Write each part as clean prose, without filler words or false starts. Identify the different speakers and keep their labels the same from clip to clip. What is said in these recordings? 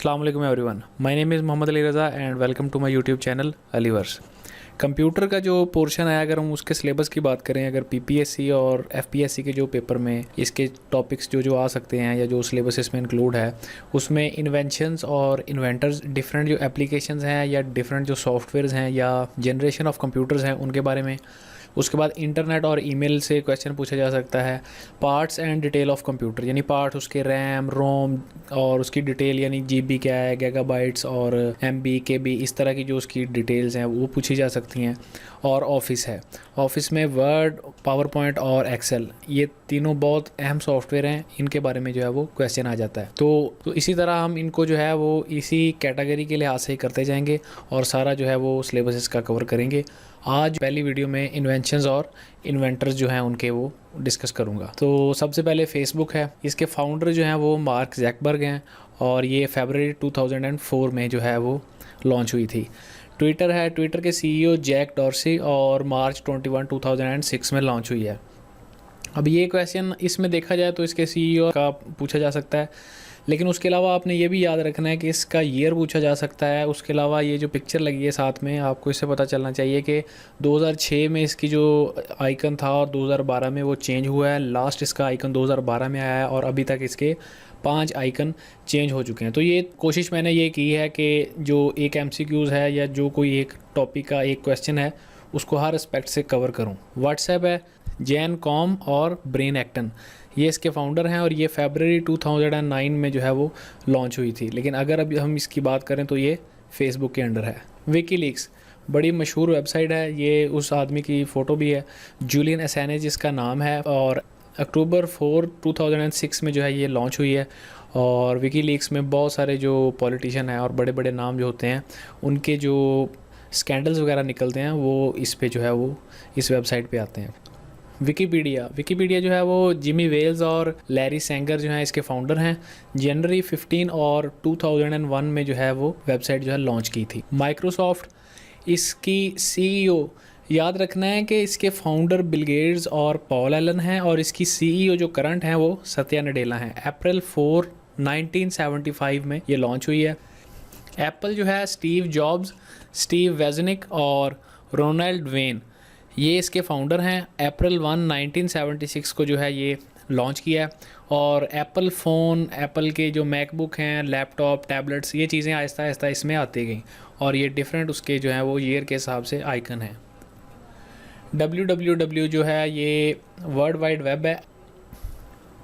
Speaker 1: अस्सलाम वालेकुम everyone, my name is Mohammad Ali Raza and welcome to my YouTube channel Aliverse. Computer का जो पोर्शन है, अगर हम उसके सिलेबस की बात करें, अगर पीपीएससी और एफपीएससी के जो पेपर में इसके टॉपिक्स जो आ सकते हैं या जो सिलेबस इसमें इंक्लूड है, उसमें इन्वेंशंस और इन्वेंटर्स, डिफरेंट जो एप्लीकेशंस हैं या डिफरेंट जो सॉफ्टवेयर्स हैं या जनरेशन ऑफ कंप्यूटर्स हैं उनके बारे में। उसके बाद इंटरनेट और ईमेल से क्वेश्चन पूछा जा सकता है। Parts and detail of computer, यानी पार्ट उसके रैम रोम और उसकी डिटेल, यानी जीबी क्या है, गीगाबाइट्स और एमबी केबी, इस तरह की जो उसकी डिटेल्स हैं वो पूछी जा सकती हैं। और ऑफिस है, ऑफिस में वर्ड, पावर पॉइंट और एक्सेल, ये तीनों बहुत अहम सॉफ्टवेयर हैं, इनके बारे में जो है वो क्वेश्चन आ जाता है। तो इसी तरह हम इनको जो है वो इसी कैटेगरी के लिहाज से ही करते जाएंगे और सारा जो है वो सिलेबस इसका कवर करेंगे। आज पहली वीडियो में इन्वेंशंस और इन्वेंटर्स जो हैं उनके वो डिस्कस करूंगा। तो सबसे पहले फेसबुक है, इसके फाउंडर जो हैं वो मार्क ज़करबर्ग हैं और ये फरवरी 2004 में जो है वो लॉन्च हुई थी। ट्विटर है, ट्विटर के सीईओ जैक डॉर्सी और मार्च 21, 2006 में लॉन्च हुई है। अब ये क्वेश्चन इसमें देखा जाए तो इसके सीईओ का पूछा जा सकता है, लेकिन उसके अलावा आपने ये भी याद रखना है कि इसका ईयर पूछा जा सकता है। उसके अलावा ये जो पिक्चर लगी है साथ में, आपको इससे पता चलना चाहिए कि 2006 में इसकी जो आइकन था और 2012 में वो चेंज हुआ है। लास्ट इसका आइकन 2012 में आया है और अभी तक इसके 5 आइकन चेंज हो चुके हैं। तो ये कोशिश मैंने ये की है कि जो एक MCQs है या जो कोई एक टॉपिक का एक क्वेश्चन है उसको हर एस्पेक्ट से कवर करूँ। व्हाट्सएप है, जैन कॉम और ब्रेन एक्टन, ये इसके फाउंडर हैं और ये फरवरी 2009 में जो है वो लॉन्च हुई थी। लेकिन अगर अभी हम इसकी बात करें तो ये फेसबुक के अंडर है। विकीलीक्स बड़ी मशहूर वेबसाइट है, ये उस आदमी की फ़ोटो भी है, जूलियन असैंज जिसका नाम है, और अक्टूबर 4, 2006 में जो है ये लॉन्च हुई है। और विकीलीक्स में बहुत सारे जो पॉलिटिशियन हैं और बड़े बड़े नाम जो होते हैं उनके जो स्कैंडल्स वगैरह निकलते हैं वो इस पे जो है वो इस वेबसाइट पे आते हैं। विकीपीडिया जो है वो जिमी वेल्स और लैरी सेंगर जो हैं इसके फाउंडर हैं। जनवरी 15 और 2001 में जो है वो वेबसाइट जो है लॉन्च की थी। माइक्रोसॉफ्ट, इसकी सीईओ याद रखना है कि इसके फाउंडर बिल गेट्स और पॉल एलन हैं और इसकी सीईओ जो करंट हैं वो सत्या नडेला हैं। अप्रैल 4, 1975 में ये लॉन्च हुई है। एप्पल जो है स्टीव जॉब्स, स्टीव वेजनिक और रोनाल्ड वेन, ये इसके फाउंडर हैं। अप्रैल 1, 1976 को जो है ये लॉन्च किया है। और एप्पल फ़ोन, एप्पल के जो मैकबुक हैं, लैपटॉप, टैबलेट्स, ये चीज़ें आहिस्ता आहिस्ता इसमें आती गई और ये डिफरेंट उसके जो हैं वो ईयर के हिसाब से आइकन हैं। www जो है ये वर्ल्ड वाइड वेब है,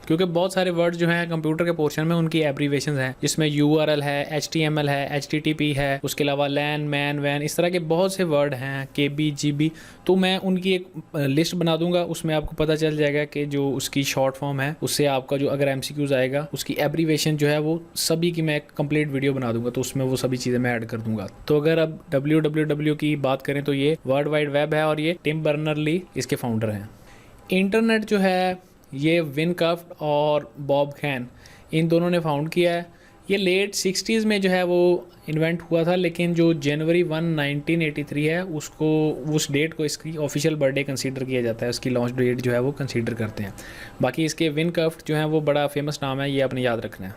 Speaker 1: क्योंकि बहुत सारे वर्ड जो हैं कंप्यूटर के पोर्शन में उनकी एब्रीवेशंस हैं, जिसमें URL है, HTML है, HTTP है, उसके अलावा लैन, मैन, वैन, इस तरह के बहुत से वर्ड हैं, KB, GB। तो मैं उनकी एक लिस्ट बना दूंगा, उसमें आपको पता चल जाएगा कि जो उसकी शॉर्ट फॉर्म है उससे आपका जो अगर MCQs आएगा उसकी एब्रीवेशन जो है वो सभी की मैं कंप्लीट वीडियो बना दूंगा, तो उसमें वो सभी चीज़ें मैं ऐड कर दूंगा। तो अगर अब www की बात करें तो ये वर्ल्ड वाइड वेब है और ये टिम बर्नर-ली इसके फाउंडर हैं। इंटरनेट जो है ये विनक्रफ्ट और बॉब खैन, इन दोनों ने फाउंड किया है। ये लेट 60s में जो है वो इन्वेंट हुआ था, लेकिन जो जनवरी 1, 1983 है उसको, उस डेट को इसकी ऑफिशियल बर्थडे कंसीडर किया जाता है, उसकी लॉन्च डेट जो है वो कंसीडर करते हैं। बाकी इसके विनक्रफ्ट जो है वो बड़ा फेमस नाम है, ये आपने याद रखना है।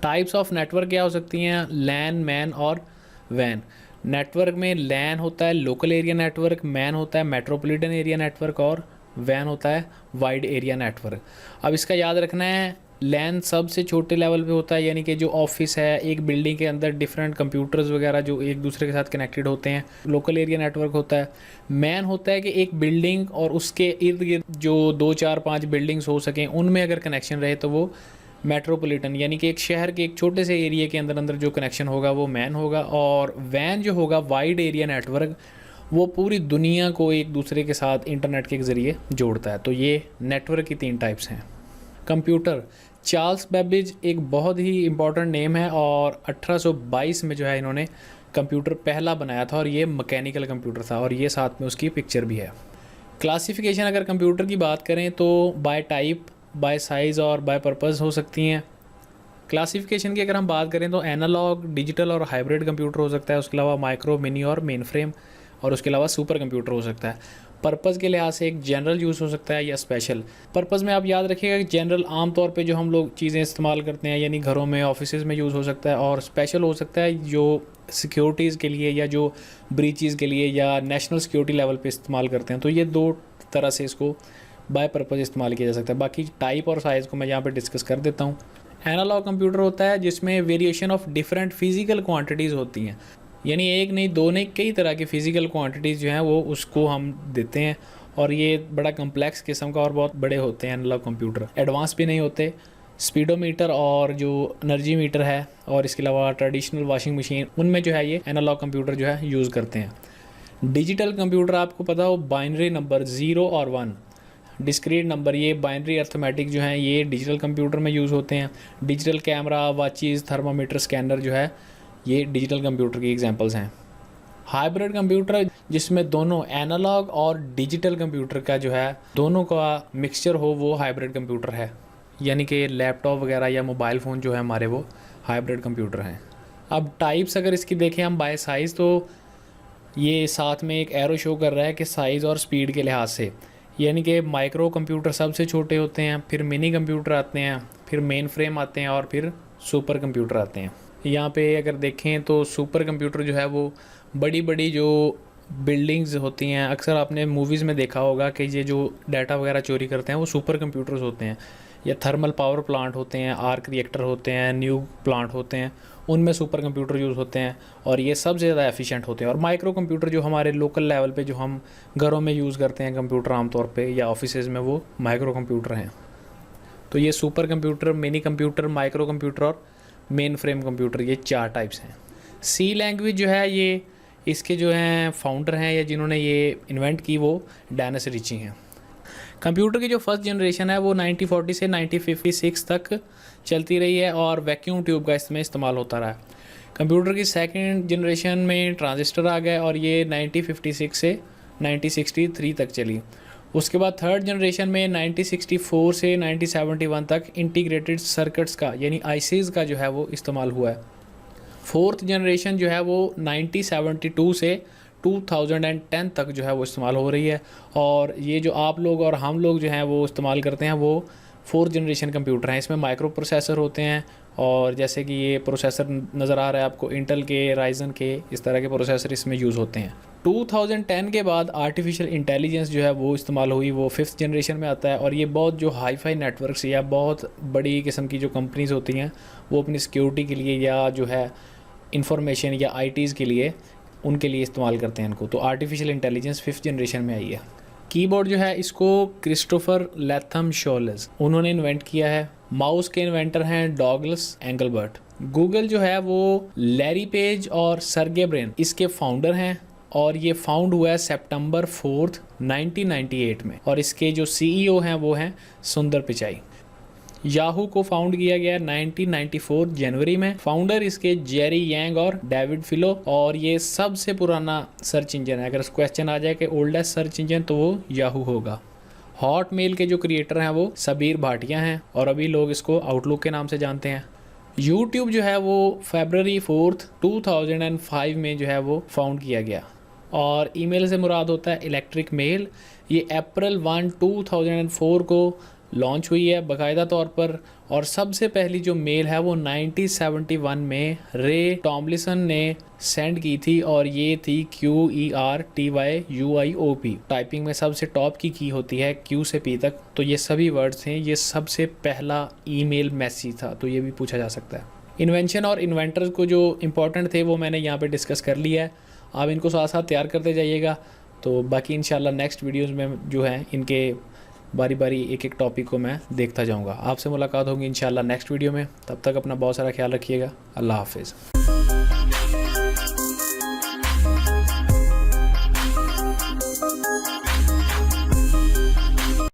Speaker 1: टाइप्स ऑफ नेटवर्क क्या हो सकती हैं? लैन, मैन और वैन। नेटवर्क में लैन होता है लोकल एरिया नेटवर्क, मैन होता है मेट्रोपॉलिटन एरिया नेटवर्क और वैन होता है वाइड एरिया नेटवर्क। अब इसका याद रखना है, लैन सबसे छोटे लेवल पे होता है, यानी कि जो ऑफिस है, एक बिल्डिंग के अंदर डिफरेंट कंप्यूटर्स वगैरह जो एक दूसरे के साथ कनेक्टेड होते हैं। लोकल एरिया नेटवर्क होता है। मैन होता है कि एक बिल्डिंग और उसके इर्द गिर्द जो 2, 4, 5 बिल्डिंग्स हो सकें उनमें अगर कनेक्शन रहे तो वो मेट्रोपॉलिटन, यानी कि एक शहर के एक छोटे से एरिया के अंदर जो कनेक्शन होगा वो मैन होगा। और वैन जो होगा वाइड एरिया नेटवर्क, वो पूरी दुनिया को एक दूसरे के साथ इंटरनेट के ज़रिए जोड़ता है। तो ये नेटवर्क की 3 टाइप्स हैं। कंप्यूटर, चार्ल्स बेबेज एक बहुत ही इम्पॉर्टेंट नेम है और 1822 में जो है इन्होंने कंप्यूटर पहला बनाया था और ये मैकेनिकल कंप्यूटर था और ये साथ में उसकी पिक्चर भी है। क्लासिफिकेशन अगर कंप्यूटर की बात करें तो बाय टाइप, बाय साइज़ और बाय पर्पज़ हो सकती हैं। क्लासिफिकेशन की अगर हम बात करें तो एनालॉग, डिजिटल और हाइब्रिड कंप्यूटर हो सकता है। उसके अलावा माइक्रो, मिनी और मेन फ्रेम। और उसके अलावा सुपर कंप्यूटर हो सकता है। पर्पज़ के लिहाज से एक जनरल यूज़ हो सकता है या स्पेशल। पर्पज़ में आप याद रखिएगा कि जनरल आम तौर पे जो हम लोग चीज़ें इस्तेमाल करते हैं यानी घरों में, ऑफिसेज़ में यूज़ हो सकता है, और स्पेशल हो सकता है जो सिक्योरिटीज़ के लिए या जो ब्रीचेज़ के लिए या नेशनल सिक्योरिटी लेवल पे इस्तेमाल करते हैं। तो ये दो तरह से इसको बाय पर्पज़ इस्तेमाल किया जा सकता है। बाकी टाइप और साइज़ को मैं यहाँ पे डिस्कस कर देता हूँ। एनालॉग कंप्यूटर होता है जिसमें variation of different physical quantities होती हैं, यानी एक नहीं, दो नहीं, कई तरह की फ़िज़िकल क्वांटिटीज़ जो हैं वो उसको हम देते हैं, और ये बड़ा कम्प्लेक्स किस्म का और बहुत बड़े होते हैं एनालॉग कंप्यूटर। एडवांस भी नहीं होते। स्पीडोमीटर और जो एनर्जी मीटर है और इसके अलावा ट्रेडिशनल वॉशिंग मशीन, उनमें जो है ये एनालॉग कंप्यूटर जो है यूज़ करते हैं। डिजिटल कंप्यूटर आपको पता हो, बाइनरी नंबर 0 और 1, डिस्क्रीट नंबर, ये बाइनरी अर्थमेटिक जो हैं ये डिजिटल कंप्यूटर में यूज़ होते हैं। Digital camera, watches, thermometer, scanner जो है ये डिजिटल कंप्यूटर की एग्जांपल्स हैं। हाइब्रिड कंप्यूटर जिसमें दोनों एनालॉग और डिजिटल कंप्यूटर का जो है दोनों का मिक्सचर हो, वो हाइब्रिड कंप्यूटर है। यानी कि लैपटॉप वगैरह या मोबाइल फ़ोन जो है हमारे, वो हाइब्रिड कंप्यूटर हैं। अब टाइप्स अगर इसकी देखें हम बाय साइज़, तो ये साथ में एक एरो शो कर रहा है कि साइज़ और स्पीड के लिहाज से, यानी कि माइक्रो कंप्यूटर सबसे छोटे होते हैं, फिर मिनी कंप्यूटर आते हैं, फिर मेन फ्रेम आते हैं, और फिर सुपर कंप्यूटर आते हैं। यहाँ पे अगर देखें तो सुपर कंप्यूटर जो है वो बड़ी बड़ी जो बिल्डिंग्स होती हैं, अक्सर आपने मूवीज़ में देखा होगा कि ये जो डाटा वगैरह चोरी करते हैं वो सुपर कंप्यूटर्स होते हैं, या थर्मल पावर प्लांट होते हैं, आर्क रिएक्टर होते हैं, न्यू प्लांट होते हैं, उनमें सुपर कंप्यूटर यूज़ होते हैं, और ये सबसे ज़्यादा एफिशिएंट होते हैं। और माइक्रो कंप्यूटर जो हमारे लोकल लेवल पे जो हम घरों में यूज़ करते हैं कंप्यूटर आमतौर पे या ऑफिसेज़ में, वो माइक्रो कंप्यूटर हैं। तो ये super computer, mini computer, micro computer और मेन फ्रेम कंप्यूटर, ये 4 टाइप्स हैं। सी लैंग्वेज जो है ये इसके जो हैं फाउंडर हैं या जिन्होंने ये इन्वेंट की, वो डेनिस रिची हैं। कंप्यूटर की जो फर्स्ट जनरेशन है वो 1940 से 1956 तक चलती रही है और वैक्यूम ट्यूब का इसमें इस्तेमाल होता रहा। कंप्यूटर की सेकंड जनरेशन में ट्रांजिस्टर आ गए और ये 1956 से 1963 तक चली। उसके बाद थर्ड जनरेशन में 1964 से 1971 तक इंटीग्रेटेड सर्किट्स का यानी आईसीज़ का जो है वो इस्तेमाल हुआ है। फोर्थ जनरेशन जो है वो 1972 से 2010 तक जो है वो इस्तेमाल हो रही है, और ये जो आप लोग और हम लोग जो हैं वो इस्तेमाल करते हैं वो फोर्थ जनरेशन कंप्यूटर हैं। इसमें माइक्रो प्रोसेसर होते हैं, और जैसे कि ये प्रोसेसर नज़र आ रहा है आपको, इंटेल के, राइजन के, इस तरह के प्रोसेसर इसमें यूज़ होते हैं। 2010 के बाद आर्टिफिशियल इंटेलिजेंस जो है वो इस्तेमाल हुई, वो फिफ्थ जनरेशन में आता है, और ये बहुत जो हाई फाई नेटवर्क्स या बहुत बड़ी किस्म की जो कंपनीज़ होती हैं वो अपनी सिक्योरिटी के लिए या जो है इंफॉर्मेशन या आईटीज़ के लिए, उनके लिए इस्तेमाल करते हैं इनको। तो आर्टिफिशियल इंटेलिजेंस फिफ्थ जनरेशन में आई है। कीबोर्ड जो है इसको क्रिस्टोफर लैथम शॉलेस उन्होंने इन्वेंट किया है। माउस के इन्वेंटर हैं डॉगलस एंगलबर्ट। गूगल जो है वो लैरी पेज और सर्गे ब्रिन इसके फाउंडर हैं, और ये फाउंड हुआ है सितंबर 4, 1998 में, और इसके जो सीईओ हैं वो हैं सुंदर पिचाई। याहू को फाउंड किया गया 1994 जनवरी में। फाउंडर इसके जेरी यांग और डेविड फिलो, और ये सबसे पुराना सर्च इंजन है। अगर क्वेश्चन आ जाए कि ओल्डेस्ट सर्च इंजन, तो वो याहू होगा। हॉटमेल के जो क्रिएटर हैं वो सबीर भाटिया हैं, और अभी लोग इसको आउटलुक के नाम से जानते हैं। यूट्यूब जो है वो फरवरी 4, 2005 में जो है वो फाउंड किया गया, और ईमेल से मुराद होता है इलेक्ट्रिक मेल। ये अप्रैल 1, 2004 को लॉन्च हुई है बाकायदा तौर पर, और सबसे पहली जो मेल है वो 1971 में रे टॉमलिसन ने सेंड की थी, और ये थी QERTYUIOP। टाइपिंग में सबसे टॉप की होती है Q से P तक, तो ये सभी वर्ड्स हैं, ये सबसे पहला ईमेल मैसेज था, तो ये भी पूछा जा सकता है। इन्वेंशन और इन्वेंटर्स को जो इम्पोर्टेंट थे वो मैंने यहाँ पे डिस्कस कर लिया है, आप इनको साथ साथ तैयार करते जाइएगा। तो बाकी इंशाल्लाह नेक्स्ट वीडियोज़ में जो है इनके बारी बारी एक एक टॉपिक को मैं देखता जाऊंगा। आपसे मुलाकात होगी इंशाल्लाह नेक्स्ट वीडियो में, तब तक अपना बहुत सारा ख्याल रखिएगा। अल्लाह हाफिज़।